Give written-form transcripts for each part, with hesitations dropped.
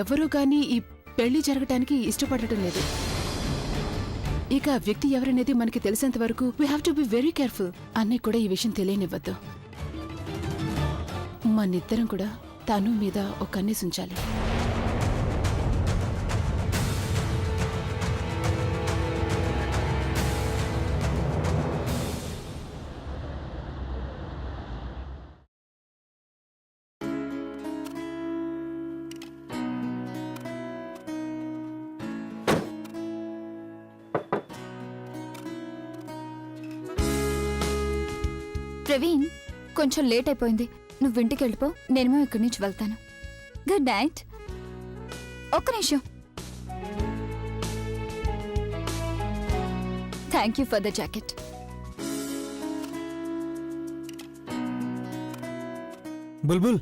ఎవరూ గానీ ఈ పెళ్లి జరగటానికి ఇష్టపడటం లేదు. ఇక ఆ వ్యక్తి ఎవరనేది మనకి తెలిసేంత వరకు we have to be very careful. అన్నయ్య కూడా ఈ విషయం తెలియనివ్వద్దు. మనిద్దరం కూడా తను మీద ఒక కన్నేసి ఉంచాలి. ప్రవీణ్, కొంచెం లేట్ అయిపోయింది. నువ్వు ఇంటికి వెళ్ళిపో, నేనేమో ఇక్కడి నుంచి వెళ్తాను. Good night. ఒక్క నిమిషం. Thank you for the jacket. Bulbul,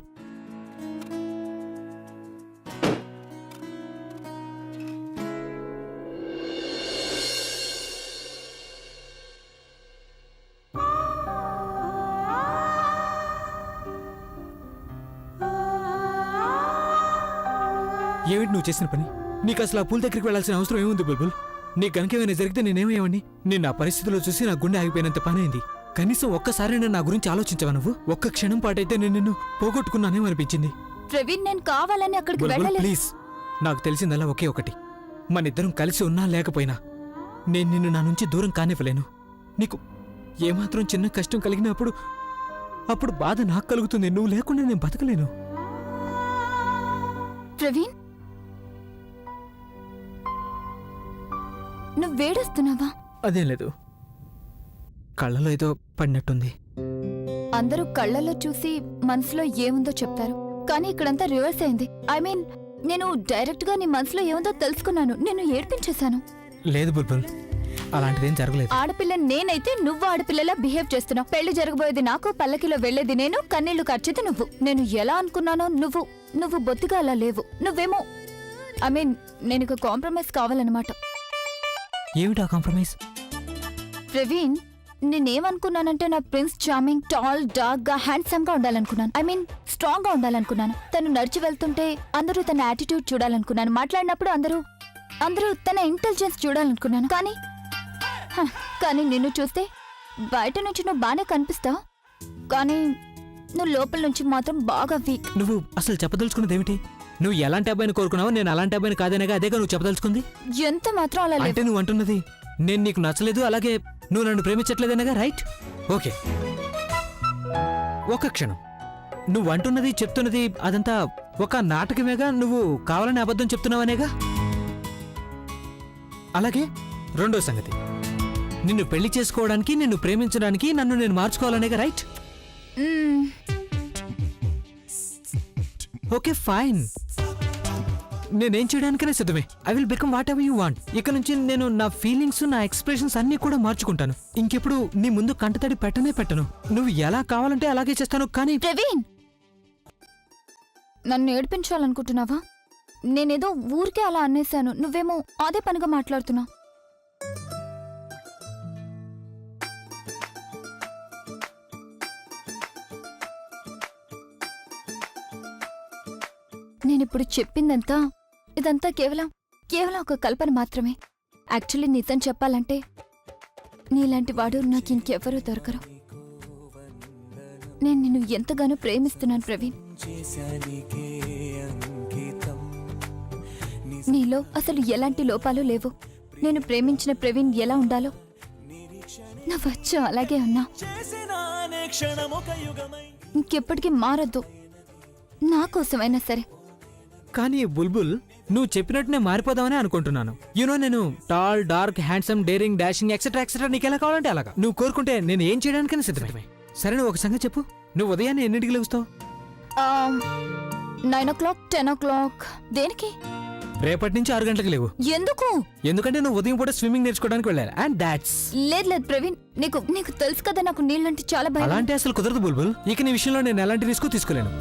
ఏమిటి నువ్వు చేసిన పని? నీకు అసలు ఆ పూల దగ్గరికి వెళ్లాల్సిన అవసరం ఏముంది బుల్బుల్? నీకు కనుకేమైనా జరిగితే నేనేమయ్యావని? నేను నా పరిస్థితిలో చూసి నా గుండె ఆగిపోయినంత పని అయింది. కనీసం ఒక్కసారి నా గురించి ఆలోచించవా నువ్వు? ఒక్క క్షణం పాటైతే నేను నిన్ను పోగొట్టుకున్నానేమో అనిపించింది. ప్రవీణ్, నేను కావాలని అక్కడికి వెళ్ళలేదు. ప్లీజ్, నాకు తెలిసిందల్లా ఒకే ఒకటి. మనిద్దరం కలిసి ఉన్నా లేకపోయినా నేను నిన్ను నా నుంచి దూరం కానివ్వలేను. నీకు ఏమాత్రం చిన్న కష్టం కలిగినప్పుడు అప్పుడు బాధ నాకు కలుగుతుంది. నువ్వు లేకుండా నేను బతకలేను. ప్రవీణ్, నువ్వు వేడొస్తున్నావా? అదేం లేదు, కళ్ళలో ఏదో పడినట్టుంది. అందరూ కళ్ళల్లో చూసి మనసులో ఏముందో చెప్తారు, కానీ ఇక్కడంతా రివర్స్ అయింది. ఐ మీన్, నేను డైరెక్ట్ గా నీ మనసులో ఏముందో తెలుసుకున్నాను. నేను ఏడ్పించేశాను. లేదు బుల్బుల్, అలాంటిదేం జరగలేదు. ఆడపిల్ల నేనైతే నువ్వు ఆడపిల్లలా బిహేవ్ చేస్తున్నావు. పెళ్లి జరగబోయేది నాకు, పల్లకిలో వెళ్లేది నేను, కన్నీళ్లు కార్చేది నువ్వు. నేను ఎలా అనుకున్నానో నువ్వు బొత్తిగా అలా లేవు. నువ్వేమో ఐ మీన్, నేను ఇక కాంప్రమైజ్ కావాలన్నమాట. ఏమిటా కాంప్రమైజ్? ప్రవీణ్, నేనేమనుకున్నానంటే నా ప్రిన్స్ చార్మింగ్, టాల్, డార్క్ గా, హ్యాండ్సమ్ గా ఉండాలనుకున్నాను. ఐ మీన్, స్ట్రాంగ్ గా ఉండాలనుకున్నాను. తను నడిచి వెళ్తుంటే అందరూ తన యాటిట్యూడ్ చూడాలనుకున్నాను. మాట్లాడినప్పుడు అందరూ తన ఇంటెలిజెన్స్ చూడాలనుకున్నాను. కానీ నిన్ను చూస్తే బయట నుంచి నువ్వు బానే కనిపిస్తావు, కానీ నువ్వు లోపల నుంచి మాత్రం బాగా వీక్. నువ్వు అసలు చెప్పదలుచుకున్నది ఏమిటి? నువ్వు ఎలాంటి అబ్బాయిని కోరుకున్నావో నేను అలాంటి అబ్బాయిని కాదనేగా అదేగా నువ్వు చెప్పదలుచుకుంది? ఎంత మాత్రం అలా అంటే నువ్వు అంటున్నది నేను నీకు నచ్చలేదు, అలాగే నువ్వు నన్ను ప్రేమించట్లేదనేగా, రైట్? ఓకే, ఒక క్షణం. నువ్వు అంటున్నది చెప్తున్నది అదంతా ఒక నాటకమేగా? నువ్వు కావాలని అబద్ధం చెప్తున్నావనేగా? అలాగే రెండో సంగతి, నిన్ను పెళ్లి చేసుకోవడానికి, నిన్ను ప్రేమించడానికి నన్ను నేను మార్చుకోవాలనేగా, రైట్? ఓకే ఫైన్, నేనేం చేయడానికనే సిద్ధమే. I will become what ever you want. ఇక నుంచి నేను నా ఫీలింగ్స్, నా ఎక్స్ప్రెషన్స్ అన్ని కూడా మార్చుకుంటాను. ఇంకెప్పుడు నీ ముందు కంటతడి పెట్టను. నువ్వు ఎలా కావాలంటే అలాగే చేస్తాను. కానీ ప్రవీణ్, నన్ను ఏడిపించాలనుకుంటున్నావా? నేనేదో ఊరికే అలా అనేశాను, నువ్వేమో అదే పనిగా మాట్లాడుతున్నావు. నేనిప్పుడు చెప్పిందంతా ఇదంతా కేవలం ఒక కల్పన మాత్రమే. యాక్చువల్లీ నిజం చెప్పాలంటే నీలాంటి వాడు నాకు ఇంకెవరూ దొరకరు. నేను నిన్ను ఎంతగానో ప్రేమిస్తున్నాను ప్రవీణ్. నీలో అసలు ఎలాంటి లోపాలు లేవు. నేను ప్రేమించిన ప్రవీణ్ ఎలా ఉండాలో నువ్వచ్చా అలాగే ఉన్నా. ఇంకెప్పటికీ మారద్దు, నా కోసమైనా సరే. కానీ బుల్బుల్, నువ్వు చెప్పినట్టునే మారిపోదామని అనుకుంటున్నాను. యూనో, నేను tall, dark, handsome, daring, dashing, etcetera etcetera నీకు ఎలా కావాలంటే అలాగా. నువ్వు కోరుకుంటే నేను ఏం చేయడానికైనా సిద్ధమే. సరే, నువ్వు ఒక సంగతి చెప్పు. నువ్వు ఉదయాన్నే ఎన్నింటికి లేస్తావు? 9 o'clock, 10 o'clock. దేనికి? రేపటి నుంచి 6 గంటలకు లేవు. ఎందుకు? ఎందుకంటే నువ్వు ఉదయం పూట స్విమ్మింగ్ నేర్చుకోవడానికి వెళ్ళాలి. And that's. లేదు ప్రవీణ్, నీకు తెలుసు కదా నాకు నీళ్ళంటే చాలా భయం. అలాంటి అసలు కుదరదు బుల్బుల్. ఇక నీ విషయంలో నేను ఎలాంటి రిస్క్ తీసుకోలేను.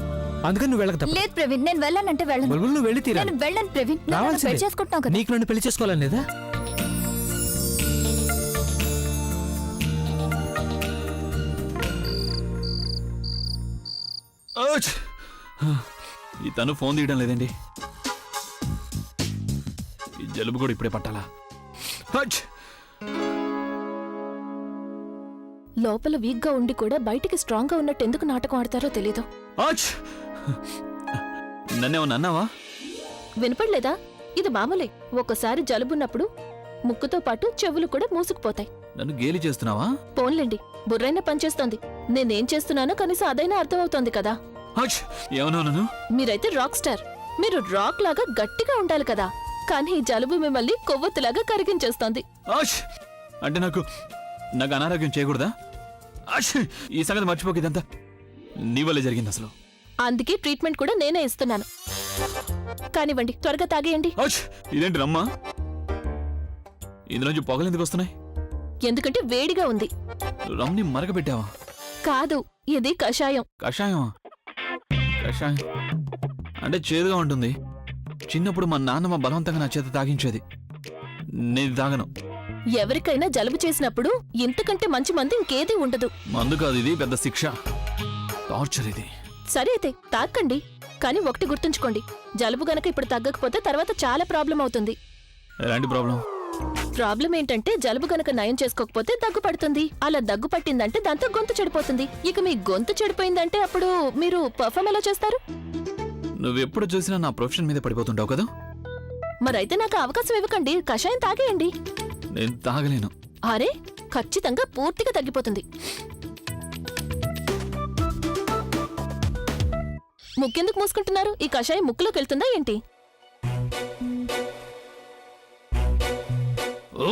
అందుకని నువ్వు వెళ్ళక తప్పదు. లేదు ప్రవీణ్, నేను వెళ్ళానంటే వెళ్ళను. బుల్బుల్, నువ్వు వెళ్ళి తీరాలి. నేను వెళ్ళను ప్రవీణ్. నన్ను పెళ్లి చేసుకుంటున్నావు కదా. నీకు నన్ను పెళ్లి చేసుకోవాలని లేదా? ఈ తను ఫోన్ తీయడం లేదండి. జలుబు కూడా ఇప్పుడే పట్టాలా? హచ్! లోపల వీక్గా ఉండి కూడా బయటికి స్ట్రాంగ్గా ఉన్నట్టు ఎందుకు నాటకం ఆడతారో తెలీదు. హచ్! నన్నేమన్నా అన్నావా? వినపడలేదా? ఇది మామూలే. ఒక్కసారి జలుబున్నప్పుడు ముక్కుతో పాటు చెవులు కూడా మూసుకుపోతాయి. నన్ను గేలి చేస్తున్నావా? పోన్లేండి, బుర్రైనా పనిచేస్తోంది. నేనేం చేస్తున్నానో కనీసం అదైనా అర్థమవుతోంది కదా. హచ్! ఏమన్నా నన్ను? మీరైతే రాక్ స్టార్. మీరు రాక్ లాగా గట్టిగా ఉండాలి కదా. కానీ ఈ జలుబు మిమ్మల్ని కొవ్వొత్తులాగా కరిగించేస్తోంది. హచ్! అంటే నాకు అనారోగ్యం చేయకూడదా? హచ్! ఈ సంగతి మర్చిపోక, ఇదంతా నీ వల్లే జరిగింది అసలు. అందుకే ట్రీట్మెంట్ కూడా నేనే ఇస్తున్నాను. కానివ్వండి, త్వరగా తాగేయండి. హచ్! ఇదేంటి రమ్మా? ఇందులోంచి పొగలు ఎందుకు వస్తున్నాయి? ఎందుకంటే వేడిగా ఉంది. రమ్ని మరగబెట్టావా? కాదు, ఇది కషాయం. కషాయమా? కషాయం అంటే చేదుగా ఉంటుంది. చిన్నప్పుడు మా నాన్నమ్మ బలవంతంగా నా చేత తాగించేది. నేను తాగను. ఎవరికైనా జలుబు చేసినప్పుడు ఇంతకంటే మంచి మంది ఇంకేదీ ఉండదు. మందు కాదు, ఇది పెద్ద శిక్ష, టార్చర్ ఇది. సరే అయితే తాక్కండి. కానీ ఒకటి గుర్తుంచుకోండి, జలుబు గనక ఇప్పుడు తగ్గకపోతే తర్వాత చాలా ప్రాబ్లం అవుతుంది. ఎలాంటి ప్రాబ్లం? ప్రాబ్లం ఏంటంటే జలుబు గనక నయం చేసుకోకపోతే దగ్గు పడుతుంది. అలా దగ్గు పట్టిందంటే దాంతో గొంతు చెడిపోతుంది. ఇక మీ గొంతు చెడిపోయిందంటే అప్పుడు మీరు పర్ఫామ్ ఎలా చేస్తారు? నువ్వెప్పుడు చూసినా నా ప్రొఫెషన్ మీద పడిపోతుంటావు కదా. మరైతే నాకు అవకాశం ఇవ్వకండి, కషాయం తాగేయండి. నేను తాగలేను. అరే, ఖచ్చితంగా పూర్తిగా తగ్గిపోతుంది. ముక్కెందుకు మూసుకుంటున్నారు? ఈ కషాయం ముక్కులోకి వెళ్తుందా ఏంటి? ఓ!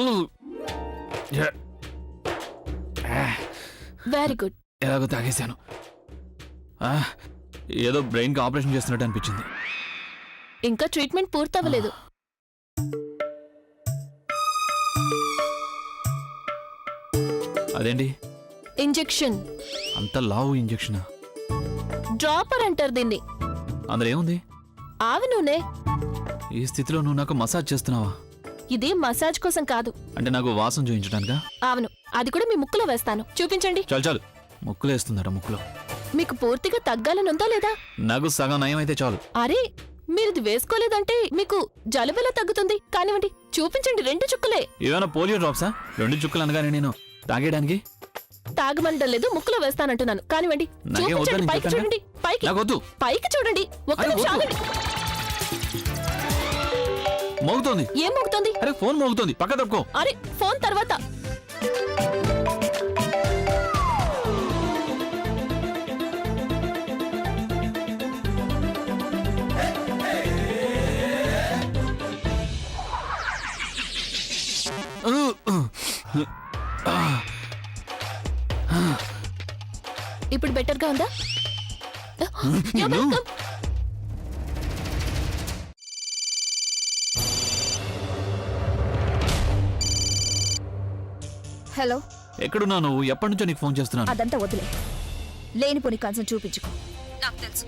యా! Very good. ఎలాగో తాగేశాను. ఏదో బ్రెయిన్కి ఆపరేషన్ చేస్తున్నట్టు అనిపించింది. ఇంకా ట్రీట్మెంట్ పూర్తవ్వలేదు. అదేంటి ఇంజెక్షన్. అంత లావు ఇంజెక్షనా? డ్రాపర్ అంటారు దీన్ని. అందులో ఏముంది? ఆవి నూనె. ఈ స్థితిలో నువ్వు నాకు మసాజ్ చేస్తున్నావా? ఇది మసాజ్ కోసం కాదు. అంటే నాకు వాసన చూపించడానికా? అవును, అది కూడా మీ ముక్కులో వేస్తాను. చూపించండి. చాలు చాలు, ముక్కులో వేస్తుందట. ముక్కులో మీకు పూర్తిగా తగ్గాలనుందా లేదా? నాకు సగం నయం అయితే చాలు. అరే, మీరిది వేసుకోలేదంటే మీకు జలుబెలా తగ్గుతుంది? కానివ్వండి, చూపించండి. 2 చుక్కలే. ఏమైనా పోలియో డ్రాప్సా? 2 చుక్కలు అనగానే నేను తాగేయడానికి? తాగమంటం లేదు, ముక్కులో వేస్తానంటున్నాను. కానివ్వండి, నాకేం చూపించండి. వద్దని పైకి చెప్పానుగా? చూడండి. పైకి నాకొద్దు. పైకి చూడండి. ఒక్క అరే, నిమిషం వద్దు. ఆగండి. మోగుతోంది. ఏం మోగుతోంది? అరే, ఫోన్ మోగుతోంది, పక్క తప్పుకో. అరే, ఫోన్ తర్వాత. ఇప్పుడు బెటర్గా ఉందా? నిన్ను. హలో, ఎక్కడున్నా నువ్వు? ఎప్పటి నుంచో నీకు ఫోన్ చేస్తున్నాను. అదంతా వదిలే. లేనిపోని కన్సర్న్ చూపించుకో. నాకు తెలుసు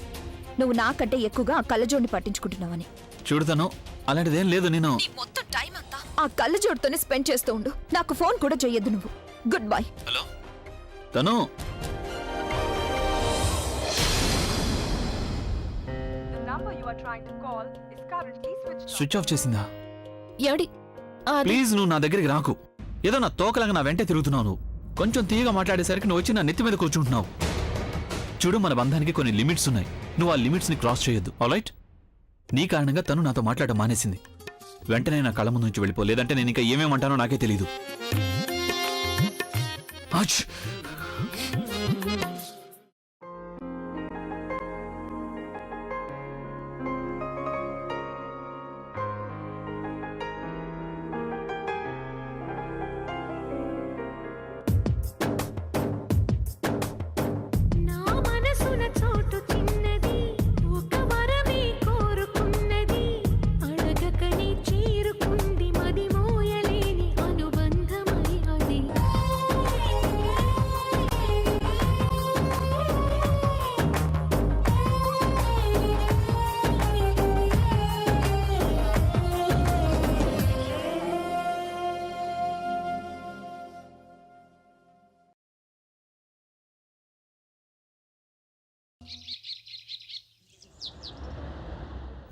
నువ్వు నాకంటే ఎక్కువగా ఆ కళ్ళజోడిని పట్టించుకుంటున్నావని. చూడతాను, అలాంటిదేం లేదు. నేను నీ మొత్తం టైం అంతా ఆ కళ్ళజోడితోనే స్పెండ్ చేస్తూ ఉండు. నాకు ఫోన్ కూడా చెయ్యొద్దు నువ్వు. Good bye. హలో తను స్విచ్ ఆఫ్ చేసిందా? ఎవడి? అది ప్లీజ్, నువ్వు నా దగ్గరికి రాకు. ఏదో నా తోకలాగా నా వెంటే తిరుగుతున్నావు. నువ్వు కొంచెం తీయగా మాట్లాడేసరికి నువ్వు వచ్చి నా నెత్తి మీద కూర్చుంటున్నావు. చూడు, మన బంధానికి కొన్ని లిమిట్స్ ఉన్నాయి. నువ్వు ఆ లిమిట్స్ ని క్రాస్ చేయొద్దు. ఆల్రైట్? నీ కారణంగా తను నాతో మాట్లాడడం మానేసింది. వెంటనే నా కళ్ళ ముందు నుంచి వెళ్ళిపో, లేదంటే నేను ఇంకా ఏమేమంటానో నాకే తెలీదు. ఆచ్!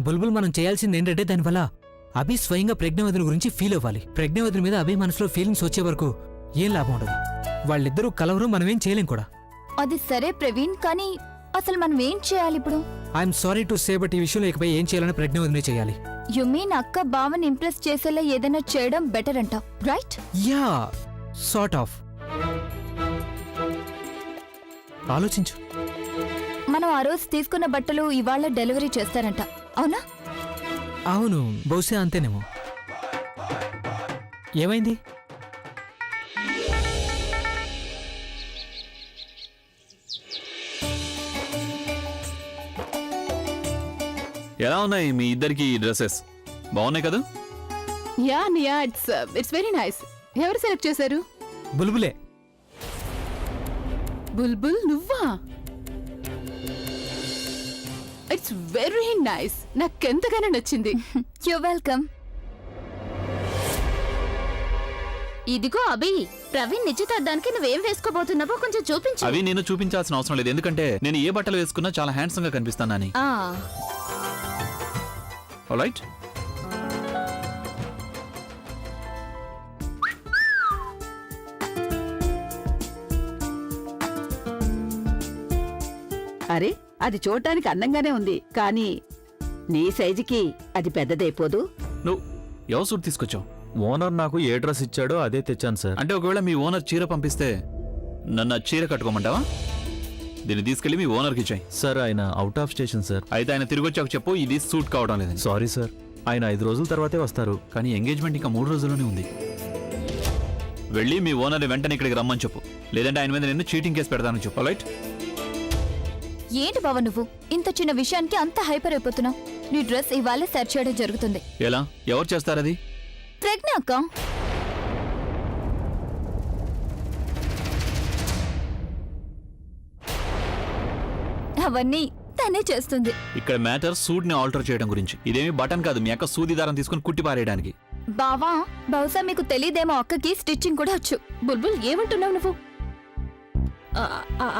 బుల్బుల్, మనం చేయాల్సింది ఏంటంటే దానివల్ల అభి స్వయంగా ప్రజ్ఞావతిని గురించి ఫీల్ అవ్వాలి. ప్రజ్ఞావతిని మీద అభి మనసులో ఫీలింగ్స్ వచ్చే వరకు ఏం లాభం ఉండదు. వాళ్ళిద్దరూ కలవరు, మనమేం చేయలేం కూడా. అది సరే ప్రవీణ్, కానీ అసలు మనం ఏం చేయాలి ఇప్పుడు? I'm sorry to say, but ఈ విషయంలో ఇకపై ఏం చేయాలని ప్రజ్ఞావతినే చేయాలి. యు మీన్ అక్క బావని ఇంప్రెస్ చేసేలా ఏదైనా చేయడం బెటర్ అంట, రైట్? Yeah, sort of. ఆలోచించు. మనం ఆ రోజు తీసుకున్న బట్టలు ఇవాళ డెలివరీ చేస్తారంట, అవునా? అవును, బహుశా అంతేనేమో. ఏమైంది? ఎలా ఉన్నాయి మీ ఇద్దరికి డ్రెస్సెస్? బాగున్నాయి కదా? Yeah Niya, it's very nice. ఎవరు సెలెక్ట్ చేశారు? బుల్బులే. బుల్బుల్ నువ్వా? ఇట్స్ వెరీ నైస్, నాకెంతగానో నచ్చింది. You welcome. ఇదిగో అభి, ప్రవీణ్ నిశ్చితార్థానికి నువ్వేం వేసుకోబోతున్నావో కొంచెం చూపించు. అవి నేను చూపించాల్సిన అవసరం లేదు, ఎందుకంటే నేను ఏ బట్టలు వేసుకున్నా చాలా హ్యాండ్సమ్ గా కనిపిస్తానని. ఆల్రైట్. అరే, అది చూడటానికి అందంగానే ఉంది, కానీ నీ సైజుకి అది పెద్దదైపోదు. నువ్వు ఎవరు సూట్ తీసుకొచ్చావు? ఓనర్ నాకు ఏ డ్రెస్ ఇచ్చాడో అదే తెచ్చాను సార్. అంటే ఒకవేళ మీ ఓనర్ చీర పంపిస్తే నన్ను ఆ చీర కట్టుకోమంటావా? దీన్ని తీసుకెళ్లి మీ ఓనర్కి ఇచ్చాయి. సార్ ఆయన అవుట్ ఆఫ్ స్టేషన్ సార్. అయితే ఆయన తిరిగి వచ్చాక చెప్పు ఇది సూట్ కావడం లేదని. సారీ సార్, ఆయన 5 రోజుల తర్వాతే వస్తారు. కానీ ఎంగేజ్మెంట్ ఇంకా 3 రోజుల్లోనే ఉంది. వెళ్ళి మీ ఓనర్ని వెంటనే ఇక్కడికి రమ్మని చెప్పు, లేదంటే ఆయన మీద నేను చీటింగ్ కేసు పెడతానని చెప్పు. రైట్? ఏంటి బావ నువ్వు ఇంత చిన్న విషయానికి అంత హైపర్ అయిపోతున్నావు? నీ డ్రెస్ ఇవాళే సెర్చ్ చేయడం జరుగుతుంది. ఎలా? ఎవరు చేస్తారది? ప్రజ్ఞ అక్క. అవన్నీ తనే చేస్తుంది. ఇక్కడ మ్యాటర్ సూట్ ని ఆల్టర్ చేయడం గురించి. ఇదేమి బటన్ కాదు, మీ అక్క సూది దారం తీసుకుని కుట్టి పారేయడానికి. బావా, బహుశా మీకు తెలియదేమో, అక్కకి స్టిచ్చింగ్ కూడా వచ్చు. బుల్బుల్ ఏమంటున్నావు నువ్వు?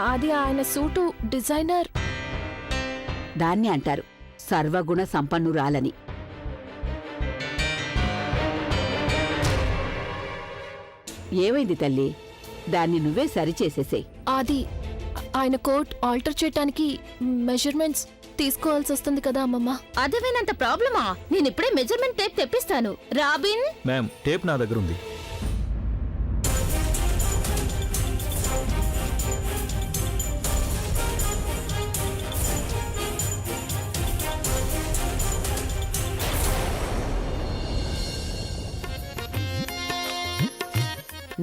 అది ఆయన సూటు డిజైనర్. దాన్ని అంటారు సర్వగుణ సంపన్నురాలని. ఏమైంది తల్లి? దాన్ని నువ్వే సరిచేసేసేయ్. అది ఆయన కోట్ ఆల్టర్ చేయడానికి మెజర్మెంట్స్ తీసుకోవాల్సి వస్తుంది కదా అమ్మమ్మ. అదేమైనంత ప్రాబ్లమా? నేను ఇప్పుడే మెజర్మెంట్ టేప్ తెప్పిస్తాను. రాబిన్, మ్యామ్, టేప్ నా దగ్గర ఉంది.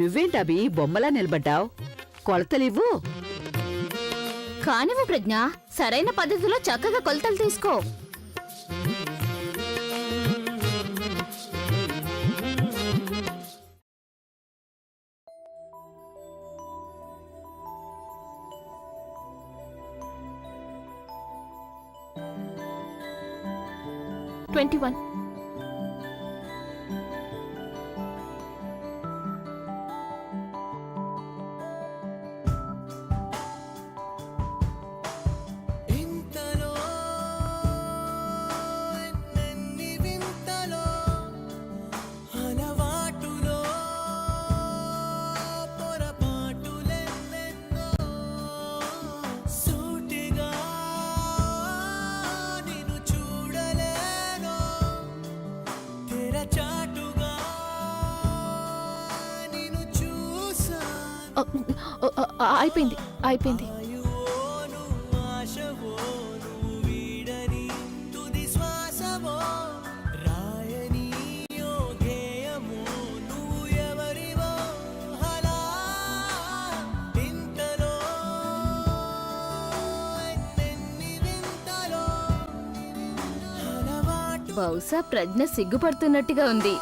నువ్వేంటబి బొమ్మలా నిలబడ్డావు? కొలతలివ్వు. కానివ్వు ప్రజ్ఞ, సరైన పద్ధతిలో చక్కగా కొలతలు తీసుకో. $21. అయిపోయింది అయిపోయింది. బహుశా ప్రజ్ఞ సిగ్గుపడుతున్నట్టుగా ఉంది.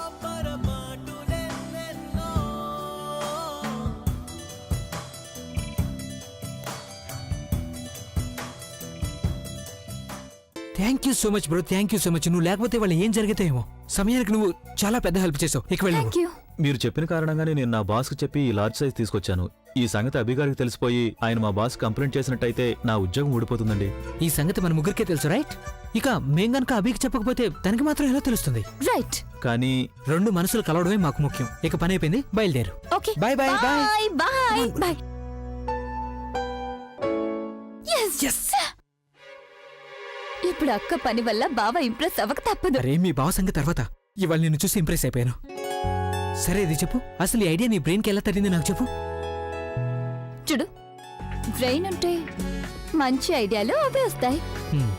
Thank you so much bro, thank you so much. నువ్వు లేకపోతే వాళ్ళు ఏం జరిగితేమో. సమయానికి నువ్వు చాలా పెద్ద హెల్ప్ చేసావు. ఇక వెళ్ళి థ్యాంక్ యూ. మీరు చెప్పిన కారణంగానే నేను నా బాస్కి చెప్పి ఈ లార్జ్ సైజ్ తీసుకొచ్చాను. ఈ సంగతి అభిగారికి తెలిసిపోయి ఆయన మా బాస్ కంప్లైంట్ చేసినట్టయితే నా ఉద్యోగం ఊడిపోతుందండి. ఈ సంగతి మన ముగ్గురికే తెలుసు రైట్? ఇక మేం గనక అభికి చెప్పకపోతే తనకి మాత్రం ఎలా తెలుస్తుంది? రైట్. కానీ రెండు మనసులు కలవడమే మాకు ముఖ్యం. ఇక పని అయిపోయింది, బయలుదేరు. Okay, Bye, bye, bye. Bye bye. Yes. ఇప్పుడు అక్క పని వల్ల బావ ఇంప్రెస్ అవ్వక తప్పదు. అరే మీ బావ సంగతి తర్వాత. ఇవాళ నిన్ను చూసి ఇంప్రెస్ అయిపోయాను. సరే ఇది చెప్పు, అసలు ఈ ఐడియా నీ బ్రెయిన్కి ఎలా తరింది నాకు చెప్పు. చూడు, బ్రెయిన్ ఉంటే మంచి ఐడియాలు అవే వస్తాయి. హ్మ్.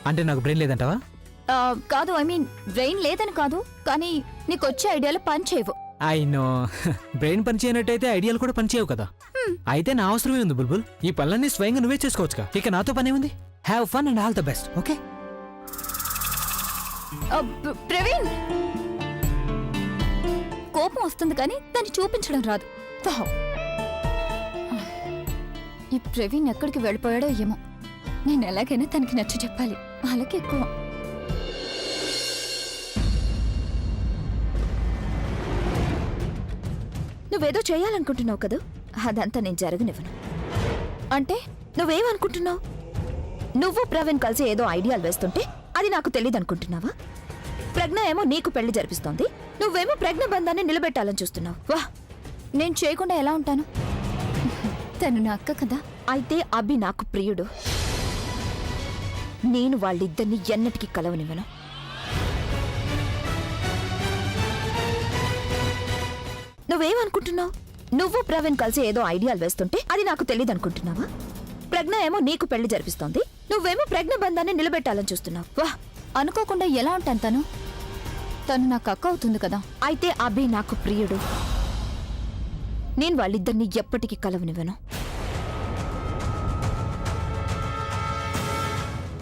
అంటే నాకు బ్రెయిన్ లేదంటావా? కాదు, ఐ మీన్ బ్రెయిన్ లేదని కాదు, కానీ నీకు వచ్చే ఐడియాలు పని చేయవు. I know. బ్రెయిన్ పని చేయనట్టయితే ఐడియాలు కూడా పని చేయవు కదా. అయితే నా అవసరమే ఉంది బుల్బుల్. ఈ పనులన్నీ స్వయంగా నువ్వే చేసుకోవచ్చుగా. ఇక నాతో పనే ఉంది. Have fun and all the best. Okay Praveen, కోపం వస్తుంది కానీ దాన్ని చూపించడం రాదు. వావ్. ఈ ప్రవీణ్ ఎక్కడికి వెళ్ళిపోయాడో ఏమో. నేను ఎలాగైనా తనకి నచ్చ చెప్పాలి. వాళ్ళకి ఎక్కువ. నువ్వేదో చేయాలనుకుంటున్నావు కదా, అదంతా నేను జరగనివ్వను. అంటే నువ్వేమనుకుంటున్నావు? నువ్వు ప్రవీణ్ కలిసి ఏదో ఐడియాలు వేస్తుంటే అది నాకు తెలియదు అనుకుంటున్నావా? ప్రజ్ఞ ఏమో నీకు పెళ్లి జరిపిస్తోంది, నువ్వేమో ప్రజ్ఞ బంధాన్ని నిలబెట్టాలని చూస్తున్నావు. వాహ్, నేను చేయకుండా ఎలా ఉంటాను? తను నా అక్క కదా. అయితే అభి నాకు ప్రియుడు. నేను వాళ్ళిద్దరిని ఎన్నటికీ కలవనివ్వను. నువ్వేమనుకుంటున్నావు? నువ్వు ప్రవీణ్ కలిసి ఏదో ఐడియాలు వేస్తుంటే అది నాకు తెలియదు అనుకుంటున్నావా? ప్రజ్ఞ ఏమో నీకు పెళ్లి జరిపిస్తోంది, నువ్వేమో ప్రజ్ఞ బంధాన్ని నిలబెట్టాలని చూస్తున్నావు. వాహ్, అనుకోకుండా ఎలా ఉంటాను? తను నాకు అక్క అవుతుంది కదా. అయితే అభి నాకు ప్రియుడు. నేను వాళ్ళిద్దరిని ఎప్పటికీ కలవనివ్వను.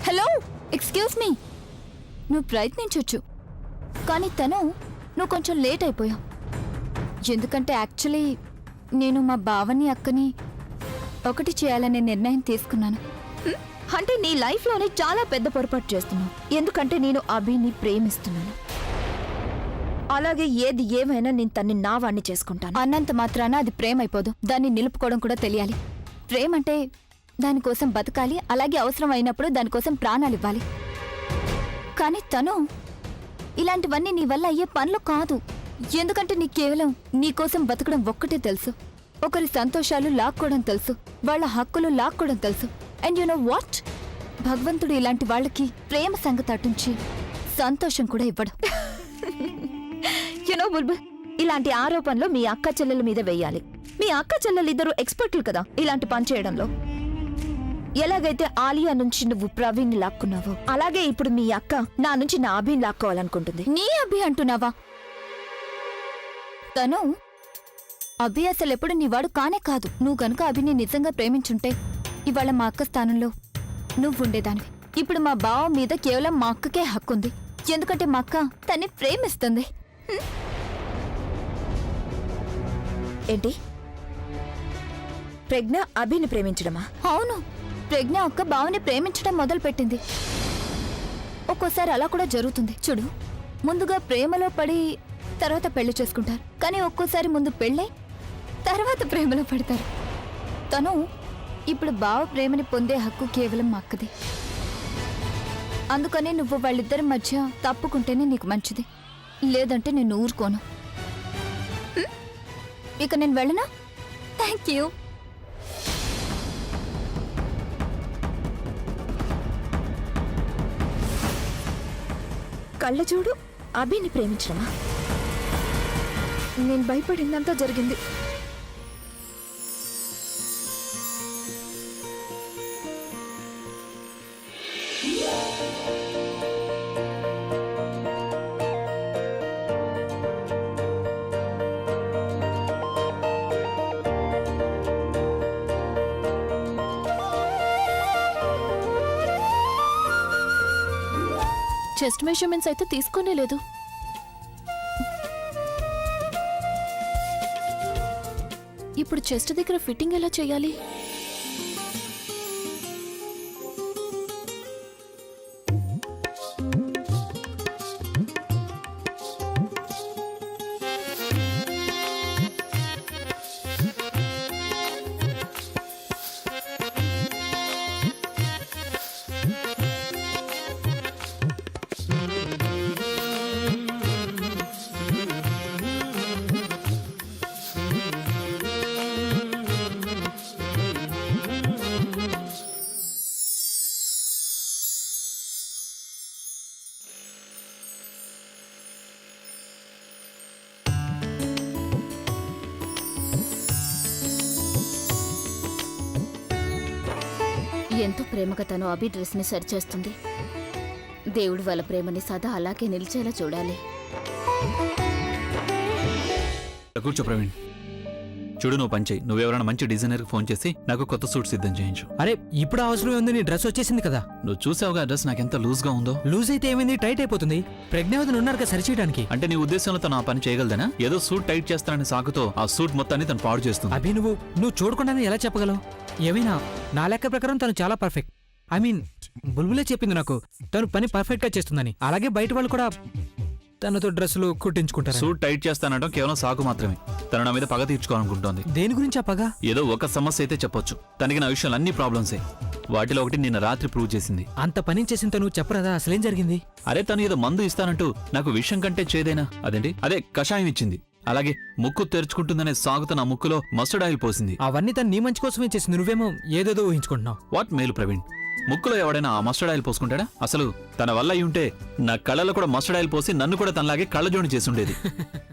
Hello, excuse me. నువ్వు ప్రయత్నించొచ్చు, కానీ నువ్వు కొంచెం లేట్ అయిపోయావు. ఎందుకంటే యాక్చువల్లీ నేను మా బావని అక్కని ఒకటి చేయాలనే నిర్ణయం తీసుకున్నాను. అంటే నీ లైఫ్లోనే చాలా పెద్ద పొరపాటు చేస్తున్నావు. ఎందుకంటే నేను అభిని ప్రేమిస్తున్నాను. అలాగే ఏది ఏమైనా నేను తన్ని నా వాణ్ణి చేసుకుంటాను. అన్నంత మాత్రాన అది ప్రేమ అయిపోదు. దాన్ని నిలుపుకోవడం కూడా తెలియాలి. ప్రేమ అంటే దానికోసం బతకాలి, అలాగే అవసరం అయినప్పుడు దానికోసం ప్రాణాలు ఇవ్వాలి. కానీ ఇలాంటివన్నీ నీ వల్ల అయ్యే పనులు కాదు. ఎందుకంటే నీ కేవలం నీకోసం బతకడం ఒక్కటే తెలుసు. ఒకరి సంతోషాలు లాక్కోవడం తెలుసు, వాళ్ళ హక్కులు లాక్కోవడం తెలుసు. And you know what? భగవంతుడు ఇలాంటి వాళ్ళకి ప్రేమ సంగతి అటుంచి సంతోషం కూడా ఇవ్వడు. యునో బుల్బుల్, ఇలాంటి ఆరోపణలు మీ అక్క చెల్లెల మీద వేయాలి. మీ అక్క చెల్లెలు ఇద్దరు ఎక్స్పర్ట్లు కదా ఇలాంటి పని చేయడంలో. ఎలాగైతే ఆలియా నుంచి నువ్వు ప్రవీణ్ లాక్కున్నావో, అలాగే ఇప్పుడు మీ అక్క నా నుంచి నా అభిని లాక్కోవాలనుకుంటుంది. నీ అభి అంటున్నావా? అభి అసలు ఎప్పుడు నీవాడు కానే కాదు. నువ్వు గనుక అభిని నిజంగా ప్రేమించుంటే ఇవాళ మా అక్క స్థానంలో నువ్వు ఉండేదానివి. ఇప్పుడు మా బావ మీద కేవలం మా అక్కకే హక్కుంది, ఎందుకంటే మా అక్క తన్ని ప్రేమిస్తుంది. ఏంటి? ప్రజ్ఞ అభిని ప్రేమించడమా? అవును, ప్రజ్ఞ అక్క బావని ప్రేమించడం మొదలుపెట్టింది. ఒక్కోసారి అలా కూడా జరుగుతుంది. చూడు, ముందుగా ప్రేమలో పడి తర్వాత పెళ్లి చేసుకుంటారు, కానీ ఒక్కోసారి ముందు పెళ్ళై తర్వాత ప్రేమలో పడతారు. ఇప్పుడు బావ ప్రేమని పొందే హక్కు కేవలం మా అక్కది. అందుకనే నువ్వు వాళ్ళిద్దరి మధ్య తప్పుకుంటేనే నీకు మంచిది, లేదంటే నేను ఊరుకోను. ఇక నేను వెళ్ళనా? Thank you. కళ్ళ చూడు, అభిని ప్రేమించడమా? నేను భయపడిందంతా జరిగింది. చెస్ట్ మెజర్మెంట్స్ అయితే తీసుకోనే లేదు. ఇప్పుడు చెస్ట్ దగ్గర ఫిట్టింగ్ ఎలా చేయాలి? ఎంతో ప్రేమగా తను అభి డ్రెస్ని సరిచేస్తుంది. దేవుడు వాళ్ళ ప్రేమని సదా అలాగే నిలిచేలా చూడాలి. కూర్చో ప్రవీణ్. చూడు, నువ్వు పని చేయి. నువ్వెవరైనా మంచి డిజైనర్కి ఫోన్ చేసి నాకు కొత్త సూట్ సిద్ధం చేయించు. అరే ఇప్పుడు అవసరం ఉంది, నీ డ్రెస్ వచ్చేసింది కదా. నువ్వు చూసావుగా డ్రెస్ నాకు ఎంత లూజ్గా ఉందో. లూజ్ అయితే ఏమైంది, టైట్ అయిపోతుంది. ప్రజ్ఞావతిని ఉన్నారు కదా సరిచేయడానికి. అంటే నీ ఉద్దేశంలో తను ఆ పని చేయగలదేనా? ఏదో సూట్ టైట్ చేస్తానని సాకుతో ఆ సూట్ మొత్తాన్ని తను పాడు చేస్తుంది. అభి నువ్వు చూడకుండానే ఎలా చెప్పగలవు? ఏమైనా నా లెక్క ప్రకారం తను చాలా పర్ఫెక్ట్. ఐ మీన్ బుల్బులే చెప్పింది నాకు తను పని పర్ఫెక్ట్ గా చేస్తుందని. అలాగే బయట వాళ్ళు కూడా తనతో డ్రెస్సులు కుట్టించుకుంటారు. సూట్ టైట్ చేస్తానంటాం కేవలం సాకు మాత్రమే. తను నా మీద పగ తీర్చుకోవాలనుకుంటోంది. దేని గురించి ఆ పగ? ఏదో ఒక సమస్య అయితే చెప్పొచ్చు. తనకి నా విషయాలు అన్ని ప్రాబ్లమ్సే. వాటిలో ఒకటి నిన్న రాత్రి ప్రూవ్ చేసింది. అంత పని చేసిన తను చెప్పరాదా అసలేం జరిగింది? అరే తను ఏదో మందు ఇస్తానంటూ నాకు విషయం కంటే చేదైనా అదే కషాయం ఇచ్చింది. అలాగే ముక్కు తెరుచుకుంటుందనే సాగుతో నా ముక్కులో మస్టర్డ్ ఆయిల్ పోసింది. అవన్నీ తను నీ మంచి కోసమే చేసింది. నువ్వేమో ఏదేదో ఊహించుకుంటున్నావు. వాట్ మేలు ప్రవీణ్, ముక్కులో ఎవడైనా ఆ మస్టర్డ్ ఆయిల్ పోసుకుంటాడా? అసలు తన వల్ల అయి ఉంటే నా కళ్ళలో కూడా మస్టర్డ్ ఆయిల్ పోసి నన్ను కూడా తనలాగే కళ్ళజోడి చేసి ఉండేది.